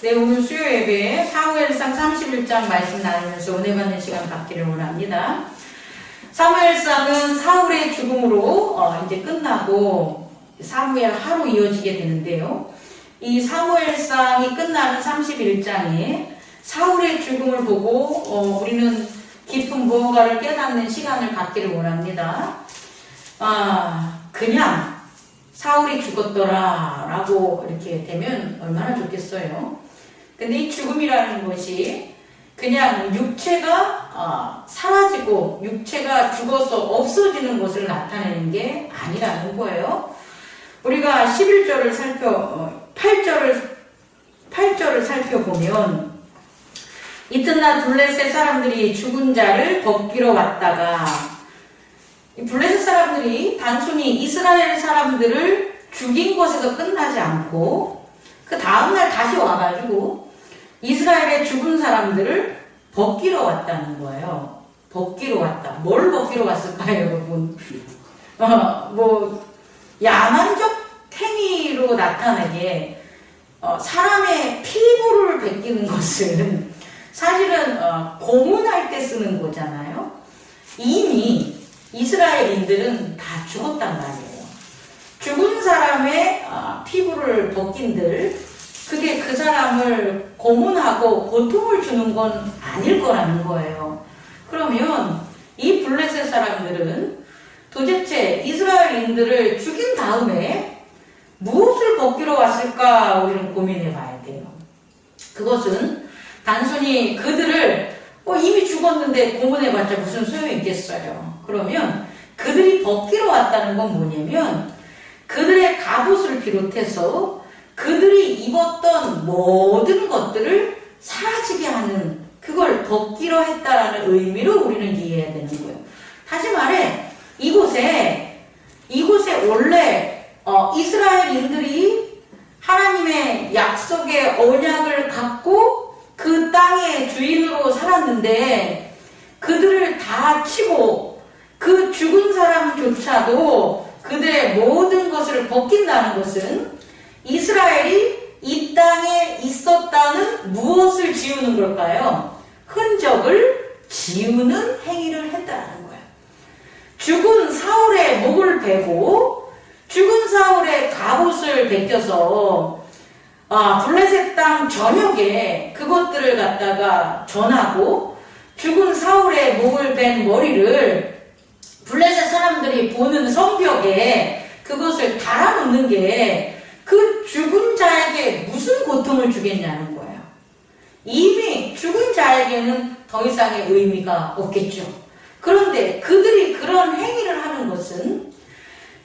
네, 오늘 수요 예배에 사무엘상 31장 말씀 나누면서 은혜 받는 시간 갖기를 원합니다. 사무엘상은 사울의 죽음으로 이제 끝나고 사무엘 하로 이어지게 되는데요. 이 사무엘상이 끝나는 31장에 사울의 죽음을 보고 우리는 깊은 무언가를 깨닫는 시간을 갖기를 원합니다. 그냥 사울이 죽었더라 라고 이렇게 되면 얼마나 좋겠어요. 근데 이 죽음이라는 것이 그냥 육체가 사라지고 육체가 죽어서 없어지는 것을 나타내는 게 아니라는 거예요. 우리가 11절을 8절을 살펴보면 이튿날 블레셋 사람들이 죽은 자를 벗기러 왔다가, 이 블레셋 사람들이 단순히 이스라엘 사람들을 죽인 것에서 끝나지 않고 그 다음날 다시 와가지고 이스라엘의 죽은 사람들을 벗기러 왔다는 거예요. 벗기러 왔다. 뭘 벗기러 왔을까요, 여러분? 야만적 행위로 나타나게 사람의 피부를 벗기는 것은 사실은 고문할 때 쓰는 거잖아요. 이미 이스라엘인들은 다 죽었단 말이에요. 죽은 사람의 피부를 벗긴들 그게 그 사람을 고문하고 고통을 주는 건 아닐 거라는 거예요. 그러면 이 블레셋 사람들은 도대체 이스라엘인들을 죽인 다음에 무엇을 벗기러 왔을까 우리는 고민해 봐야 돼요. 그것은 단순히 그들을 이미 죽었는데 고문해봤자 무슨 소용이 있겠어요. 그러면 그들이 벗기러 왔다는 건 뭐냐면 그들의 갑옷을 비롯해서 그들이 입었던 모든 것들을 사라지게 하는, 그걸 벗기러 했다라는 의미로 우리는 이해해야 되는 거예요. 다시 말해 이곳에 원래 이스라엘인들이 하나님의 약속의 언약을 갖고 그 땅의 주인으로 살았는데 그들을 다 치고 그 죽은 사람조차도 그들의 모든 것을 벗긴다는 것은 이스라엘이 이 땅에 있었다는 무엇을 지우는 걸까요? 흔적을 지우는 행위를 했다는 거예요. 죽은 사울의 목을 베고 죽은 사울의 갑옷을 벗겨서 블레셋 땅 전역에 그것들을 갖다가 전하고 죽은 사울의 목을 벤 머리를 블레셋 사람들이 보는 성벽에 그것을 달아놓는 게 그 죽은 자에게 무슨 고통을 주겠냐는 거예요. 이미 죽은 자에게는 더 이상의 의미가 없겠죠. 그런데 그들이 그런 행위를 하는 것은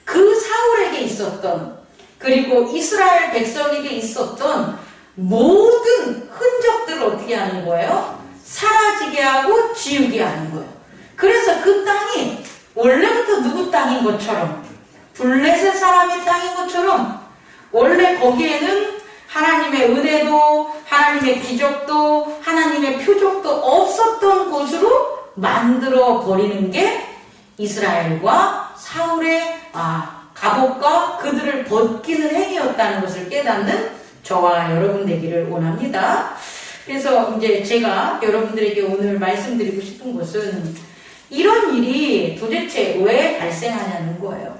그 사울에게 있었던, 그리고 이스라엘 백성에게 있었던 모든 흔적들을 어떻게 하는 거예요? 사라지게 하고 지우게 하는 거예요. 그래서 그 땅이 원래부터 누구 땅인 것처럼, 블레셋 사람의 땅인 것처럼, 원래 거기에는 하나님의 은혜도 하나님의 기적도 하나님의 표적도 없었던 곳으로 만들어 버리는 게 이스라엘과 사울의 갑옷과 그들을 벗기는 행위였다는 것을 깨닫는 저와 여러분 되기를 원합니다. 그래서 이제 제가 여러분들에게 오늘 말씀드리고 싶은 것은 이런 일이 도대체 왜 발생하냐는 거예요.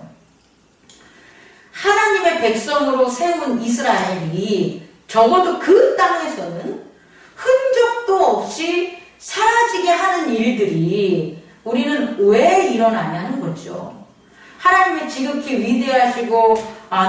하나님의 백성으로 세운 이스라엘이 적어도 그 땅에서는 흔적도 없이 사라지게 하는 일들이 우리는 왜 일어나냐는 거죠. 하나님의 지극히 위대하시고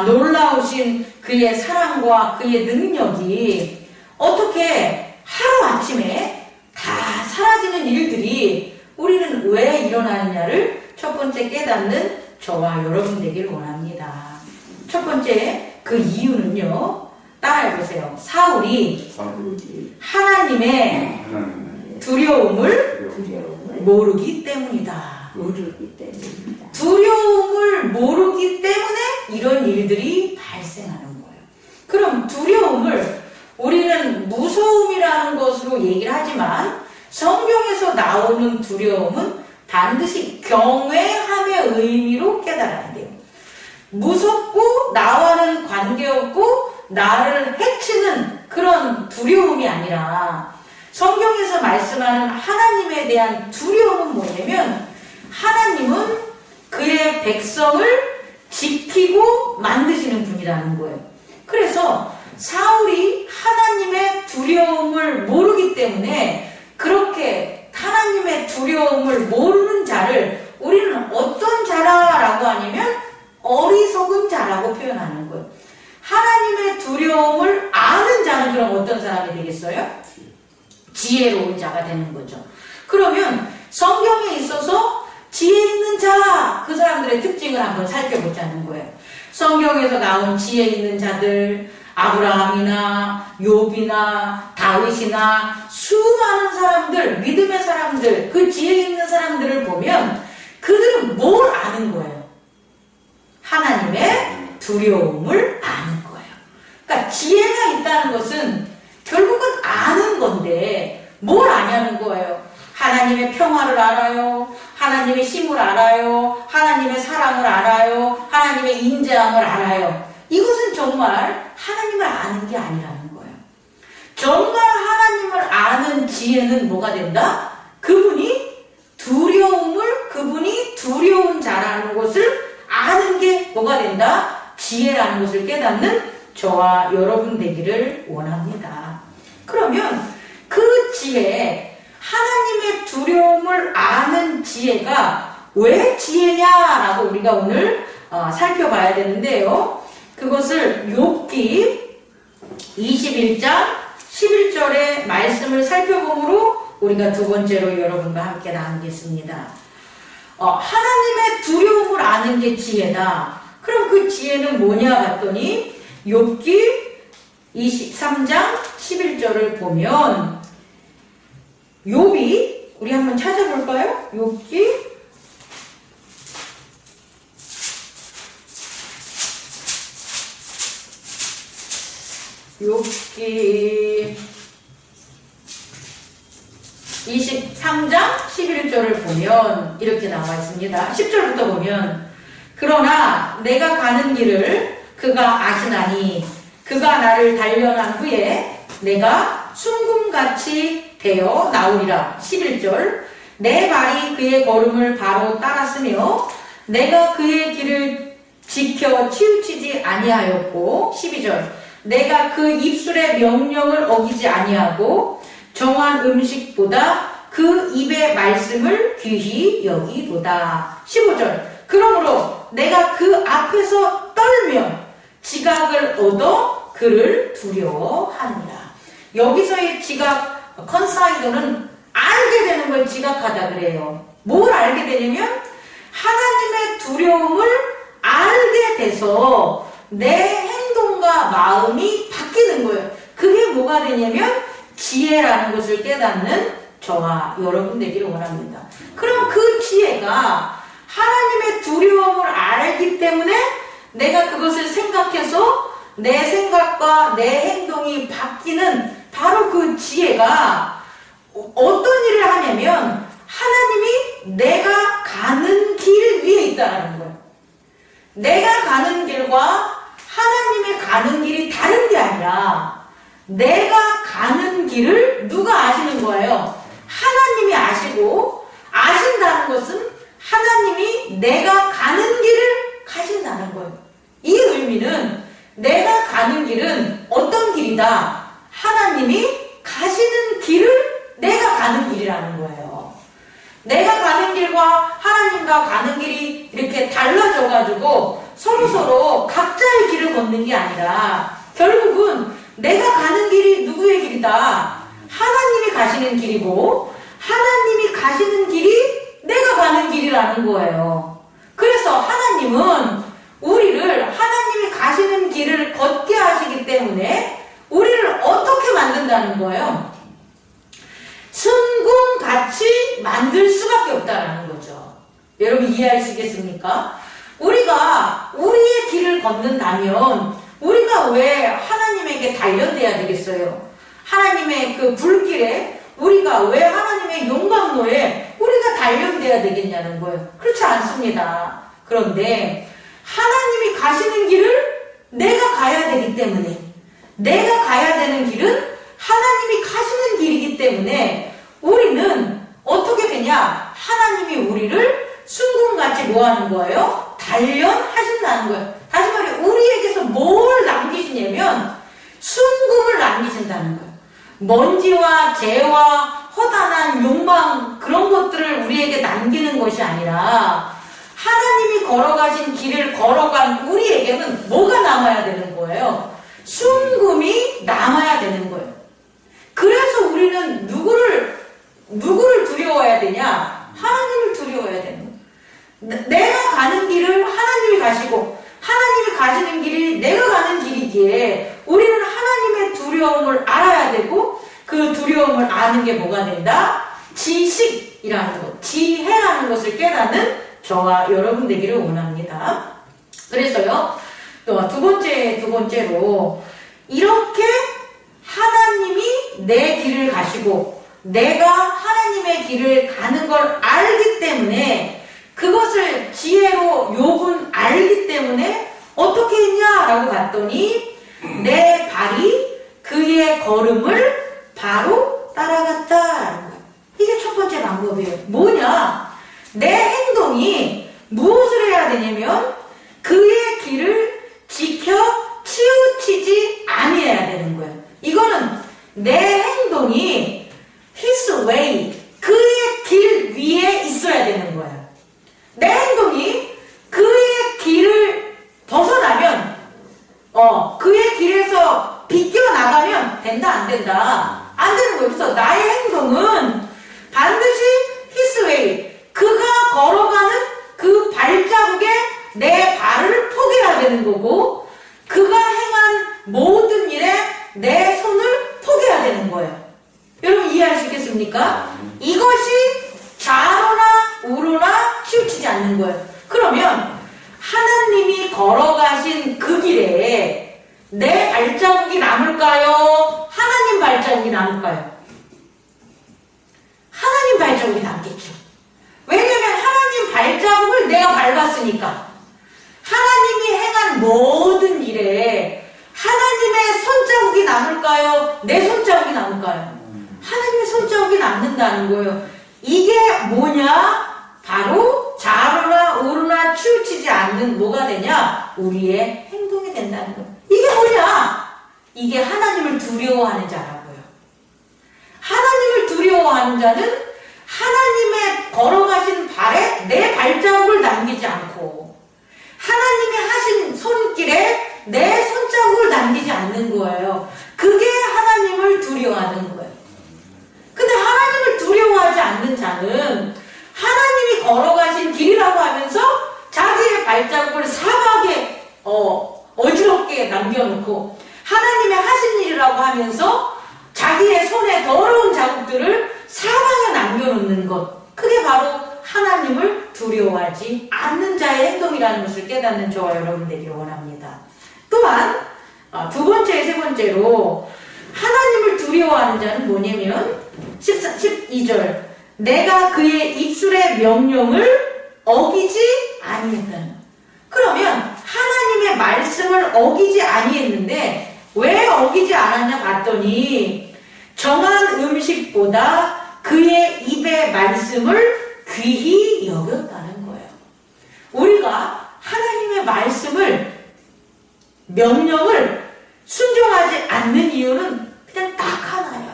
놀라우신 그의 사랑과 그의 능력이 어떻게 하루아침에 다 사라지는 일들이 우리는 왜 일어나느냐를 첫 번째 깨닫는 저와 여러분 되기를 원합니다. 첫 번째 그 이유는요, 따라해보세요. 사울이 하나님의 두려움을 모르기 때문이다. 두려움을 모르기 때문에 이런 일들이 발생하는 거예요. 그럼 두려움을 우리는 무서움이라는 것으로 얘기를 하지만 성경에서 나오는 두려움은 반드시 경외함의 의미로 깨달아야 돼요. 무섭고 나와는 관계없고 나를 해치는 그런 그런 두려움이 아니라 성경에서 말씀하는 하나님에 대한 두려움은 뭐냐면 하나님은 그의 백성을 지키고 만드시는 분이라는 거예요. 그래서 사울이 하나님의 두려움을 모르기 때문에 그렇게 하나님의 두려움을 모르는 자를 우리는 어떤 자라라고 하냐면 어리석은 자라고 표현하는 거예요. 하나님의 두려움을 아는 자는 그럼 어떤 사람이 되겠어요? 지혜로운 자가 되는 거죠. 그러면 성경에 있어서 지혜 있는 자, 그 사람들의 특징을 한번 살펴보자는 거예요. 성경에서 나온 지혜 있는 자들, 아브라함이나 욥이나 다윗이나 수많은 사람들, 믿음의 사람들, 그 지혜 있는 사람들을 보면 그들은 뭘 아는 거예요? 하나님의 두려움을 아는 거예요. 그러니까 지혜가 있다는 것은 결국은 아는 건데 뭘 아냐는 거예요. 하나님의 평화를 알아요. 하나님의 힘을 알아요. 하나님의 사랑을 알아요. 하나님의 인자함을 알아요. 이것은 정말 하나님을 아는 게 아니라는 거예요. 정말 하나님을 아는 지혜는 뭐가 된다? 그분이 두려운 자라는 것을 아는 게 뭐가 된다? 지혜라는 것을 깨닫는 저와 여러분 되기를 원합니다. 그러면 그 지혜, 하나님의 두려움을 아는 지혜가 왜 지혜냐라고 우리가 오늘 살펴봐야 되는데요. 그것을 욥기 21장 11절의 말씀을 살펴보므로 우리가 두 번째로 여러분과 함께 나누겠습니다. 하나님의 두려움을 아는 게 지혜다. 그럼 그 지혜는 뭐냐 봤더니 욥기 23장 11절을 보면 욥이 우리 한번 찾아볼까요? 욥기 23장 11절을 보면 이렇게 나와 있습니다. 10절부터 보면 그러나 내가 가는 길을 그가 아시나니 그가 나를 단련한 후에 내가 순금같이 되어 나오리라. 11절 내 발이 그의 걸음을 바로 따랐으며 내가 그의 길을 지켜 치우치지 아니하였고 12절 내가 그 입술의 명령을 어기지 아니하고 정한 음식보다 그 입의 말씀을 귀히 여기도다. 15절 그러므로 내가 그 앞에서 떨며 지각을 얻어 그를 두려워하느니라. 여기서의 지각, 컨사이더는 알게 되는 걸 지각하다 그래요. 뭘 알게 되냐면 하나님의 두려움을 알게 돼서 내 행동과 마음이 바뀌는 거예요. 그게 뭐가 되냐면 지혜라는 것을 깨닫는 저와 여러분 되기를 원합니다. 그럼 그 지혜가 하나님의 두려움을 알기 때문에 내가 그것을 생각해서 내 생각과 내 행동이 바뀌는 바로 그 지혜가 어떤 일을 하냐면 하나님이 내가 가는 길 위에 있다는 거예요. 내가 가는 길과 하나님의 가는 길이 다른 게 아니라 내가 가는 길을 누가 아시는 거예요? 하나님이 아시고 아신다는 것은 하나님이 내가 가는 길을 가신다는 거예요. 이 의미는 내가 가는 길은 어떤 길이다? 하나님이 가시는 길을 내가 가는 길이라는 거예요. 내가 가는 길과 하나님과 가는 길이 이렇게 달라져가지고 서로서로 각자의 길을 걷는 게 아니라 결국은 내가 가는 길이 누구의 길이다? 하나님이 가시는 길이고 하나님이 가시는 길이 내가 가는 길이라는 거예요. 그래서 하나님은 우리를 하나님이 가시는 길을 걷게 하시기 때문에 우리를 어떻게 만든다는 거예요? 순금같이 만들 수밖에 없다는 거죠. 여러분 이해하시겠습니까? 우리가 우리의 길을 걷는다면 우리가 왜 하나님에게 단련돼야 되겠어요? 하나님의 그 불길에 우리가 왜 하나님의 용광로에 우리가 단련돼야 되겠냐는 거예요. 그렇지 않습니다. 그런데 하나님이 가시는 길을 내가 가야 되기 때문에 내가 가야 되는 길은 하나님이 가시는 길이기 때문에 우리는 어떻게 되냐? 하나님이 우리를 순금같이 뭐 하는 거예요? 단련하신다는 거예요. 다시 말해 우리에게서 뭘 남기시냐면 순금을 남기신다는 거예요. 먼지와 재와 허다한 욕망 그런 것들을 우리에게 남기는 것이 아니라 하나님이 걸어가신 길을 걸어간 우리에게는 뭐가 남아야 되는 거예요? 순금이 남아야 되는 거예요. 그래서 우리는 누구를 두려워해야 되냐? 하나님을 두려워해야 되는 거예요. 내가 가는 길을 하나님이 가시고 하나님이 가시는 길이 내가 가는 길이기에 우리는 하나님의 두려움을 알아야 되고 그 두려움을 아는 게 뭐가 된다? 지식이라는 것, 지혜라는 것을 깨닫는 저와 여러분 되기를 원합니다. 그래서요, 또 두 번째로 이렇게 하나님이 내 길을 가시고 내가 하나님의 길을 가는 걸 알기 때문에 그것을 지혜로 욥은 알기 때문에 어떻게 했냐라고 봤더니 내 발이 그의 걸음을 바로 따라갔다라는 거예요. 이게 첫 번째 방법이에요. 뭐냐? 내 행동이 무엇을 해야 되냐면 그의 길을 지켜 치우치지 아니해야 되는 거예요. 이거는 내 행동이 his way, 그의 길 위에 있어야 되는 거예요. 내 행동이 그의 길을 벗어나면 그의 길에서 비껴나가면 된다 안 된다? 안 되는 거예요. 그래서 나의 행동은 반드시 his way, 그가 걸어가는 그 발자국에 내 발을 포개야 되는 거고 그가 행한 모든 일에 내 손을 포개야 되는 거예요. 여러분 이해할 수 있겠습니까? 이것이 좌로나 우로나 치우치지 않는 거예요. 그러면 하나님이 걸어가신 그 길에 내 발자국이 남을까요? 하나님 발자국이 남을까요? 하나님 발자국이 남겠죠. 왜냐하면 하나님 발자국을 내가 밟았으니까. 하나님이 행한 모든 일에 하나님의 손자국이 남을까요? 내 손자국이 남을까요? 하나님의 손자국이 남는다는 거예요. 이게 뭐냐? 바로 좌로나 우로나 치우치지 않는 뭐가 되냐? 우리의 행동이 된다는 거예요. 이게 뭐냐? 이게 하나님을 두려워하는 자라고요. 하나님을 두려워하는 자는 하나님의 걸어가신 발에 내 발자국을 남기지 않고 하나님이 하신 손길에 내 손자국을 남기지 않는 거예요. 그게 하나님을 두려워하는 거예요. 근데 하나님을 두려워하지 않는 자는 하나님이 걸어가신 길이라고 하면서 자기의 발자국을 사막에 어지럽게 남겨놓고 하나님의 하신 일이라고 하면서 자기의 손에 더러운 자국들을 사방에 남겨놓는 것, 그게 바로 하나님을 두려워하지 않는 자의 행동이라는 것을 깨닫는 저와 여러분 되기를 원합니다. 또한 두 번째, 세 번째로 하나님을 두려워하는 자는 뭐냐면 12절 내가 그의 입술의 명령을 어기지 아니했다는. 그러면 하나님의 말씀을 어기지 아니했는데 왜 어기지 않았냐 봤더니 정한 음식보다 그의 입의 말씀을 귀히 여겼다는 거예요. 우리가 하나님의 말씀을 명령을 순종하지 않는 이유는 그냥 딱 하나예요.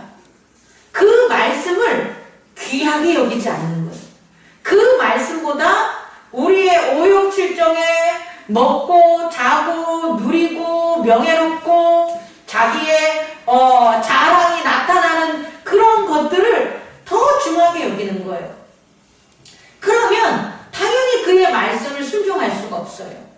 그 말씀을 귀하게 여기지 않는 거예요. 그 말씀보다 우리의 오욕칠정에 먹고 자고 누리고 명예롭고 자기의 자랑이 나타나는 그런 것들을 더 중하게 여기는 거예요. 그러면 당연히 그의 말씀을 순종할 수가 없어요.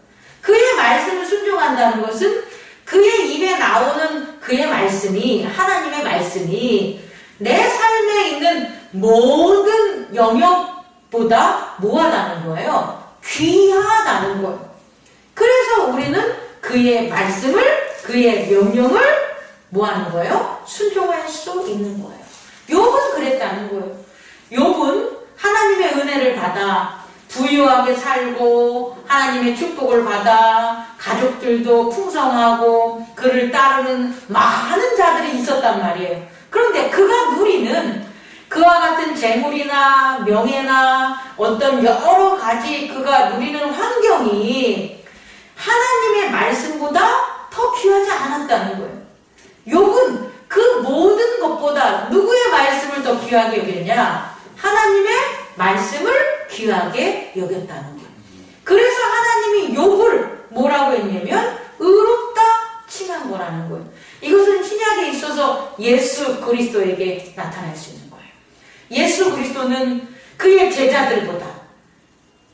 그의 말씀을 순종한다는 것은 그의 입에 나오는 그의 말씀이, 하나님의 말씀이 내 삶에 있는 모든 영역보다 뭐하다는 거예요? 귀하다는 거예요. 그래서 우리는 그의 말씀을, 그의 명령을 뭐하는 거예요? 순종할 수 있는 거예요. 욥은 그랬다는 거예요. 욥은 하나님의 은혜를 받아 부유하게 살고 하나님의 축복을 받아 가족들도 풍성하고 그를 따르는 많은 자들이 있었단 말이에요. 그런데 그가 누리는 그와 같은 재물이나 명예나 어떤 여러 가지 그가 누리는 환경이 하나님의 말씀보다 더 귀하지 않았다는 거예요. 욥은 그 모든 것보다 누구의 말씀을 더 귀하게 여겼냐? 하나님의 말씀을 귀하게 여겼다는 거예요. 그래서 하나님이 욥을 뭐라고 했냐면 의롭다 칭한 거라는 거예요. 이것은 신약에 있어서 예수 그리스도에게 나타날 수 있는 거예요. 예수 그리스도는 그의 제자들보다,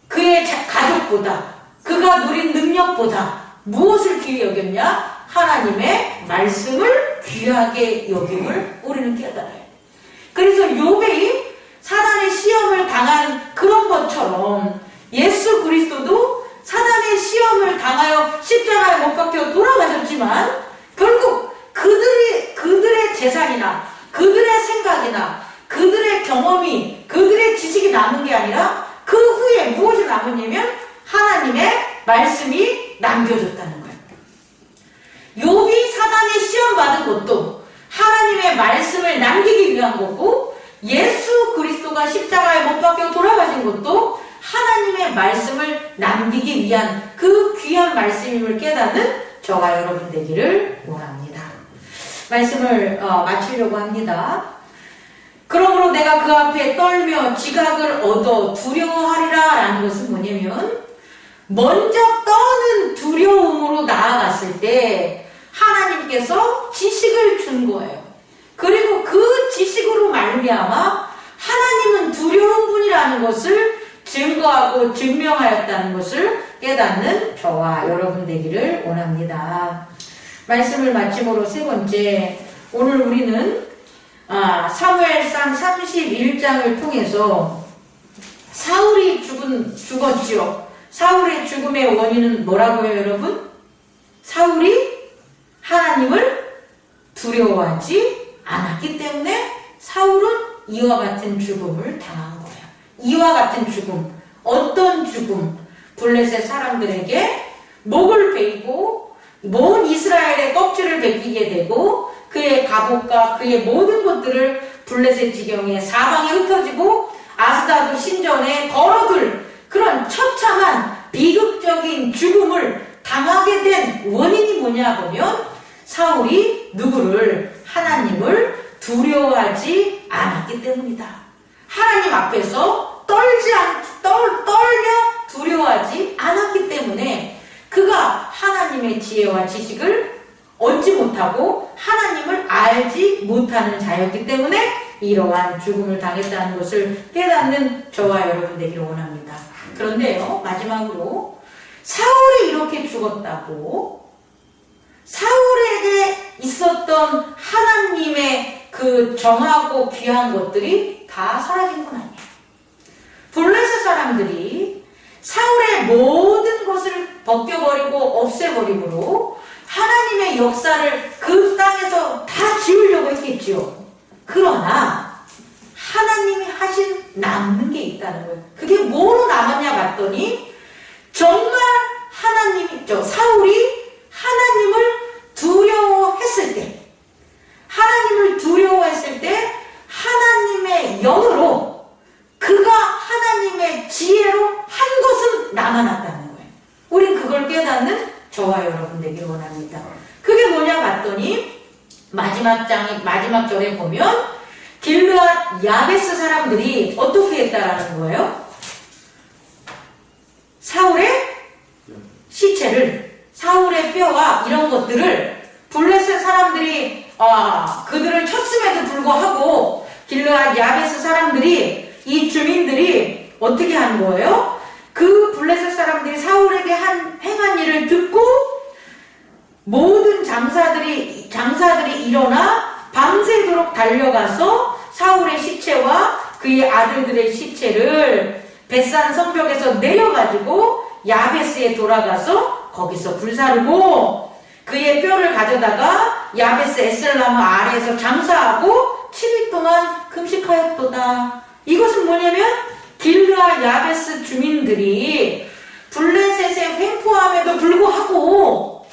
그의 가족보다, 그가 누린 능력보다 무엇을 귀히 여겼냐? 하나님의 말씀을 귀하게 여김을 우리는 깨달아야 돼. 그래서 욥이 사단의 시험을 당한 그런 것처럼 예수 그리스도도 사단의 시험을 당하여 십자가에 못 박혀 돌아가셨지만 결국 그들의 재산이나 그들의 생각이나 그들의 경험이 그들의 지식이 남은 게 아니라 그 후에 무엇이 남았냐면 하나님의 말씀이 남겨졌다는 거예요. 욥이 사단의 시험 받은 것도 하나님의 말씀을 남기기 위한 거고 예수 그리스도가 십자가에 못 박혀 돌아가신 것도 하나님의 말씀을 남기기 위한 그 귀한 말씀임을 깨닫는 저와 여러분 되기를 원합니다. 말씀을 마치려고 합니다. 그러므로 내가 그 앞에 떨며 지각을 얻어 두려워하리라 라는 것은 뭐냐면 먼저 떠는 두려움으로 나아갔을 때 하나님께서 지식을 준 거예요. 그리고 그 지식으로 말미암아 하나님은 두려운 분이라는 것을 증거하고 증명하였다는 것을 깨닫는 저와 여러분 되기를 원합니다. 말씀을 마침으로 세 번째, 오늘 우리는 사무엘상 31장을 통해서 사울이 죽었지요. 사울의 죽음의 원인은 뭐라고 해요, 여러분? 사울이 하나님을 두려워하지 않았기 때문에 사울은 이와 같은 죽음을 당한 거예요. 이와 같은 죽음, 어떤 죽음? 블레셋 사람들에게 목을 베이고 온 이스라엘의 껍질을 벗기게 되고 그의 갑옷과 그의 모든 것들을 블레셋 지경에 사방에 흩어지고 아스다드 신전에 걸어둘 그런 처참한 비극적인 죽음을 당하게 된 원인이 뭐냐 보면 사울이 누구를? 하나님을 두려워하지 않았기 때문이다. 하나님 앞에서 떨며 두려워하지 않았기 때문에 그가 하나님의 지혜와 지식을 얻지 못하고 하나님을 알지 못하는 자였기 때문에 이러한 죽음을 당했다는 것을 깨닫는 저와 여러분 되기를 원합니다. 그런데요, 마지막으로 사울이 이렇게 죽었다고 사울에게 있었던 하나님의 그 정하고 귀한 것들이 다 사라진 건 아니에요. 블레셋 사람들이 사울의 모든 것을 벗겨버리고 없애버림으로 하나님의 역사를 그 땅에서 다 지우려고 했겠지요. 그러나 하나님이 하신 남는 게 있다는 거예요. 그게 뭐로 남았냐 봤더니 정말 사울이 하나님을 두려워했을 때, 하나님의 영으로 그가 하나님의 지혜로 한 것은 남아났다는 거예요. 우린 그걸 깨닫는 저와 여러분 되기를 원합니다. 그게 뭐냐 봤더니 마지막 절에 보면 길르앗 야베스 사람들이 어떻게 했다라는 거예요? 사울의 시체를, 사울의 뼈와 이런 것들을 블레셋 사람들이 그들을 쳤음에도 불구하고 길르앗 야베스 사람들이, 이 주민들이 어떻게 한 거예요? 그 블레셋 사람들이 사울에게 행한 일을 듣고 모든 장사들이 일어나 밤새도록 달려가서 사울의 시체와 그의 아들들의 시체를 벳산 성벽에서 내려가지고 야베스에 돌아가서 거기서 불사르고 그의 뼈를 가져다가 야베스 에셀나무 아래에서 장사하고 7일 동안 금식하였도다. 이것은 뭐냐면 길르앗 야베스 주민들이 블레셋에 횡포함에도 불구하고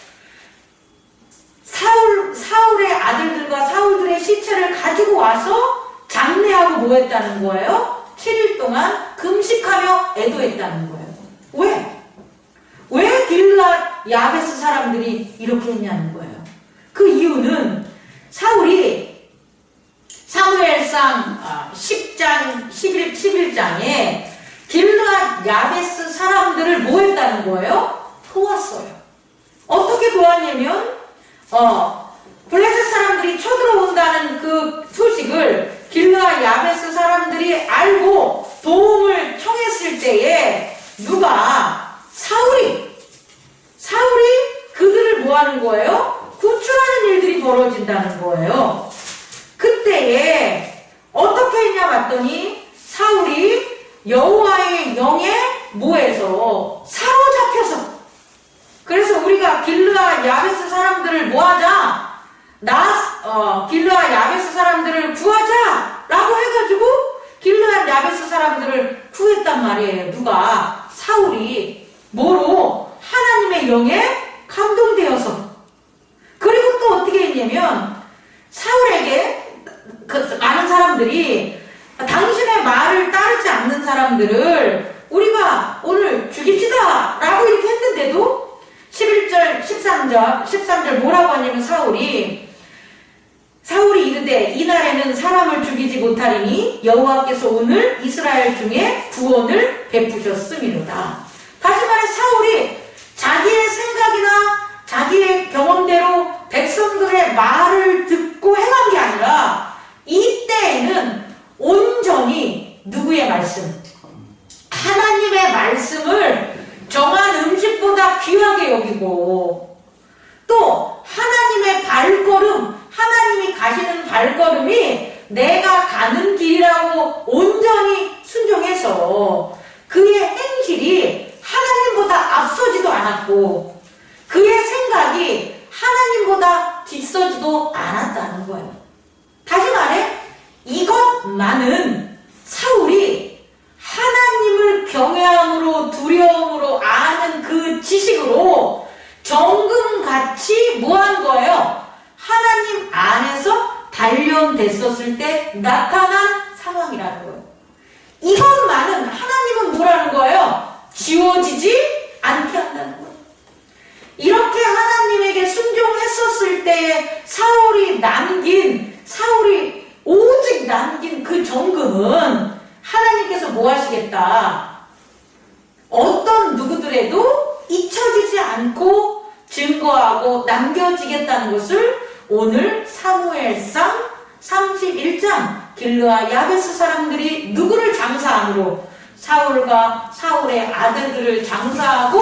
사울의 아들들과 사울들의 시체를 가지고 와서 장례하고 뭐 했다는 거예요? 7일 동안 금식하며 애도했다는 거예요. 왜? 왜 길르앗 야베스 사람들이 이렇게 했냐는 거예요. 그 이유는 사울이 사무엘상 10장, 11장에 길르앗 야베스 사람들을 뭐 했다는 거예요? 도왔어요. 어떻게 도왔냐면 블레셋 사람들이 쳐들어온다는 그 소식을 길르앗 야베스 사람들이 알고 도움을 청했을 때에 누가? 사울이 그들을 뭐 하는 거예요? 구출하는 일들이 벌어진다는 거예요. 그때에 어떻게 했냐 봤더니 사울이 여호와의 영에 뭐해서 사로잡혀서, 그래서 우리가 길르앗 야베스 사람들을 뭐하자? 길르앗 야베스 사람들을 구하자 라고 해가지고 길르앗 야베스 사람들을 구했단 말이에요. 누가? 사울이. 뭐로? 하나님의 영에 감동되어서. 그리고 또 어떻게 했냐면 사울에게 많은 사람들이 당신의 말을 따르지 않는 사람들을 우리가 오늘 죽입시다 라고 이렇게 했는데도 11절 13절 뭐라고 하냐면 사울이 이르되 이날에는 사람을 죽이지 못하리니 여호와께서 오늘 이스라엘 중에 구원을 베푸셨음이로다. 다시 말해 사울이 자기의 생각이나 자기의 경험대로 백성들의 말을 듣고 행한 게 아니라 이때에는 온전히 누구의 말씀? 하나님의 말씀을 정한 음식보다 귀하게 여기고, 또 하나님의 발걸음, 하나님이 가시는 발걸음이 내가 가는 길이라고 온전히 순종해서 그의 행실이 하나님보다 앞서지도 않았고 그의 생각이 하나님보다 뒤서지도 않았다는 거예요. 다시 말해 이것만은 사울이 하나님을 경외함으로 두려움으로 아는 그 지식으로 정금같이 뭐한 거예요? 하나님 안에서 단련됐었을 때 나타난 상황이라는 거예요. 이것만은 하나님은 뭐라는 거예요? 지워지지 않게 한다는 거예요. 이렇게 하나님에게 순종했었을 때에 사울이 오직 남긴 그 정금은 하나님께서 뭐 하시겠다? 어떤 누구들에도 잊혀지지 않고 증거하고 남겨지겠다는 것을 오늘 사무엘상 31장 길르앗 야베스 사람들이 누구를 장사함으로 사울과 사울의 아들들을 장사하고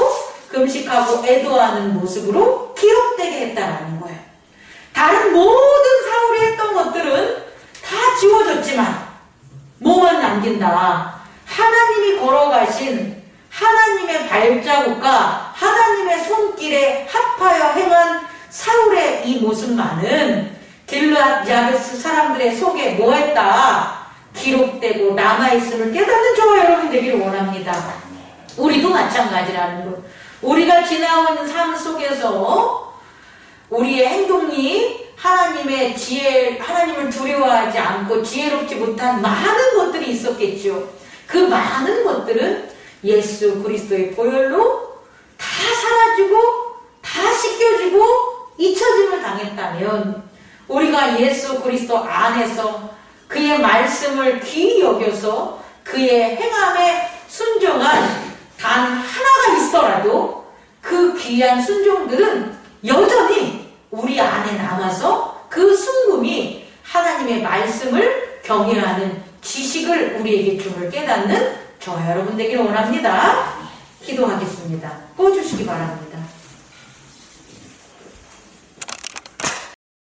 금식하고 애도하는 모습으로 기록되게 했다라는 거예요. 다른 모든 사울이 했던 것들은 다 지워졌지만 뭐만 남긴다. 하나님이 걸어가신 하나님의 발자국과 하나님의 손길에 합하여 행한 사울의 이 모습만은 길르앗 야베스 사람들의 속에 뭐했다? 기록되고 남아있음을 깨닫는 저와 여러분 되기를 원합니다. 우리도 마찬가지라는 것. 우리가 지나온 삶 속에서 우리의 행동이 하나님의 하나님을 두려워하지 않고 지혜롭지 못한 많은 것들이 있었겠죠. 그 많은 것들은 예수 그리스도의 보혈로 다 사라지고 다 씻겨지고 잊혀짐을 당했다면 우리가 예수 그리스도 안에서 그의 말씀을 귀히 여겨서 그의 행함에 순종한 단 하나가 있더라도 그 귀한 순종들은 여전히 우리 안에 남아서 그 순금이 하나님의 말씀을 경외하는 지식을 우리에게 줌을 깨닫는 저와 여러분 되기를 원합니다. 기도하겠습니다. 도와주시기 바랍니다.